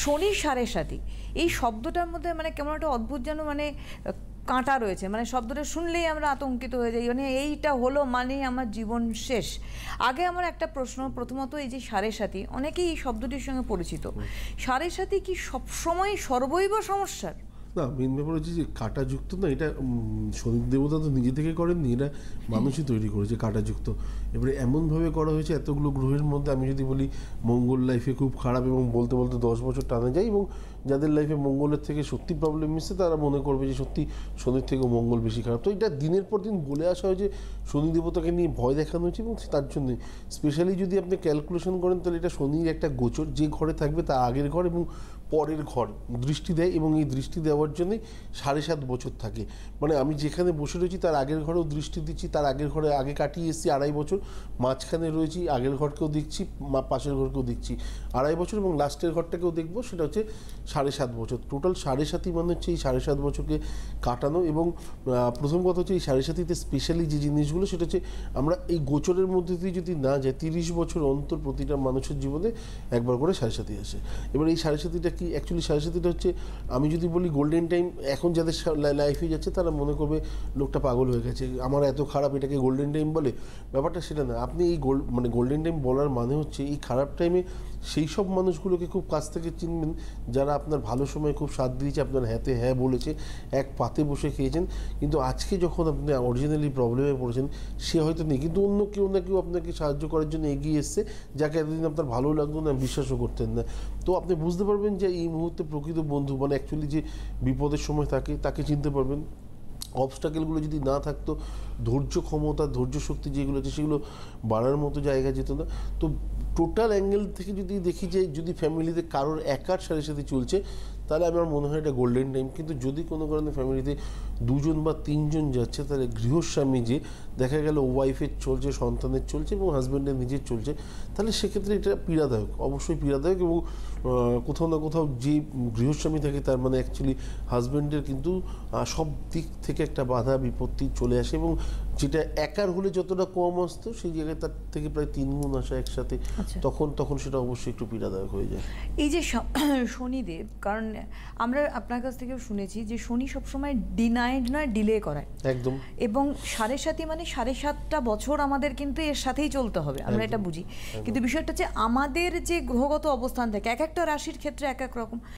শনির সাড়ে সাথী এই শব্দটার মধ্যে মানে কেমন একটা অদ্ভুত যেন মানে কাঁটা রয়েছে, মানে শব্দটা শুনলেই আমরা আতঙ্কিত হয়ে যাই, মানে এইটা হলো মানেই আমার জীবন শেষ। আগে আমার একটা প্রশ্ন, প্রথমত এই যে সাড়ে সাথী, অনেকেই এই শব্দটির সঙ্গে পরিচিত, সাড়ে সাথী কি সবসময় সর্বৈব সমস্যার? না, মেন ব্যাপার হচ্ছে যে কাঁটাযুক্ত না, এটা শনি দেবতা তো নিজে থেকে করেননি, এটা মানুষই তৈরি করেছে কাঁটাযুক্ত। এবারে এমনভাবে করা হয়েছে এতগুলো গ্রহের মধ্যে, আমি যদি বলি মঙ্গল লাইফে খুব খারাপ এবং বলতে বলতে 10 বছর টানা যায়, এবং যাদের লাইফে মঙ্গলের থেকে সত্যি প্রবলেম এসছে তারা মনে করবে যে সত্যি শনির থেকেও মঙ্গল বেশি খারাপ। তো এটা দিনের পর দিন বলে আসা হয়েছে, শনি দেবতাকে নিয়ে ভয় দেখানো হয়েছে, এবং তার জন্যই স্পেশালি যদি আপনি ক্যালকুলেশন করেন তাহলে এটা শনির একটা গোচর, যে ঘরে থাকবে তা আগের ঘর এবং পরের ঘর দৃষ্টি দেয়, এবং এই দৃষ্টি দেওয়ার জন্যই 7.5 বছর থাকে। মানে আমি যেখানে বসে রয়েছি তার আগের ঘরেও দৃষ্টি দিচ্ছি, তার আগের ঘরে আগে কাটিয়ে এসেছি 2.5 বছর, মাঝখানে রয়েছি আগের ঘরকেও দেখছি, পাশের ঘরকেও দেখছি 2.5 বছর, এবং লাস্টের ঘরটাকেও দেখবো, সেটা হচ্ছে 7.5 বছর। টোটাল 7.5 মানে হচ্ছে এই 7.5 বছরকে কাটানো। এবং প্রথম কথা হচ্ছে এই 7.5-তে স্পেশালি যে জিনিসগুলো, সেটা হচ্ছে আমরা এই গোচরের মধ্যে দিয়ে যদি না যাই, 30 বছর অন্তর প্রতিটা মানুষের জীবনে একবার করে 7.5 আসে। এবার এই 7.5টা কি অ্যাকচুয়ালি 7.5টা হচ্ছে, আমি যদি বলি গোল্ডেন টাইম, এখন যাদের লাইফে যাচ্ছে তারা মনে করবে লোকটা পাগল হয়ে গেছে, আমার এত খারাপ, এটাকে গোল্ডেন টাইম বলে? ব্যাপারটা সেটা না। আপনি এই মানে গোল্ডেন টাইম বলার মানে হচ্ছে এই খারাপ টাইমে সেই সব মানুষগুলোকে খুব কাছ থেকে চিনবেন যারা আপনার ভালো সময় খুব সাথ দিয়েছে, আপনার হাতে হ্যাঁ বলেছে, এক পাতে বসে খেয়েছেন, কিন্তু আজকে যখন আপনি অরিজিনালি প্রবলেমে পড়েছেন সে হয়তো নেই, কিন্তু অন্য কেউ না কেউ আপনাকে সাহায্য করার জন্য এগিয়ে এসছে, যাকে এতদিন আপনার ভালো লাগতো না, বিশ্বাসও করতেন না। তো আপনি বুঝতে পারবেন যে এই মুহূর্তে প্রকৃত বন্ধু মানে অ্যাকচুয়ালি যে বিপদের সময় তাকে চিনতে পারবেন। অবস্টাকেলগুলো যদি না থাকতো, ধৈর্য ক্ষমতা, ধৈর্য শক্তি যেগুলো আছে সেগুলো বাড়ার মতো জায়গা যেত না। তো টোটাল অ্যাঙ্গেল থেকে যদি দেখি যে যদি ফ্যামিলিতে কারোর একার সাথে সাথে চলছে, তাহলে আমার মনে হয় এটা গোল্ডেন টাইম। কিন্তু যদি কোনো কারণে ফ্যামিলিতে 2জন বা 3জন যাচ্ছে, তাহলে গৃহস্বামী যে দেখা গেল ওয়াইফের চলছে, সন্তানের চলছে এবং হাজব্যান্ডের নিজের চলছে, তাহলে সেক্ষেত্রে এটা পীড়াদায়ক, অবশ্যই পীড়াদায়ক। এবং কোথাও না কোথাও যে গৃহস্বামী থাকে তার মানে অ্যাকচুয়ালি হাজব্যান্ডের কিন্তু সব দিক থেকে একটা বাধা বিপত্তি চলে আসে, এবং যেটা একার হলে যতটা কম আসতো সেই জায়গায় তার থেকে প্রায় 3 গুণ আসা একসাথে, তখন সেটা অবশ্যই একটু পীড়াদায়ক হয়ে যায়। এই যে শনিদেব, কারণ আমরা আপনার কাছ থেকেও শুনেছি যে শনি সবসময় ডিনাইড নয়, ডিলে করায় একদম, এবং 7.5 মানে 7.5টা বছর আমাদের কিন্তু এর সাথেই চলতে হবে, আমরা এটা বুঝি। কিন্তু বিষয়টা হচ্ছে আমাদের যে গ্রহগত অবস্থান থাকে এক একটা রাশির ক্ষেত্রে এক এক রকম।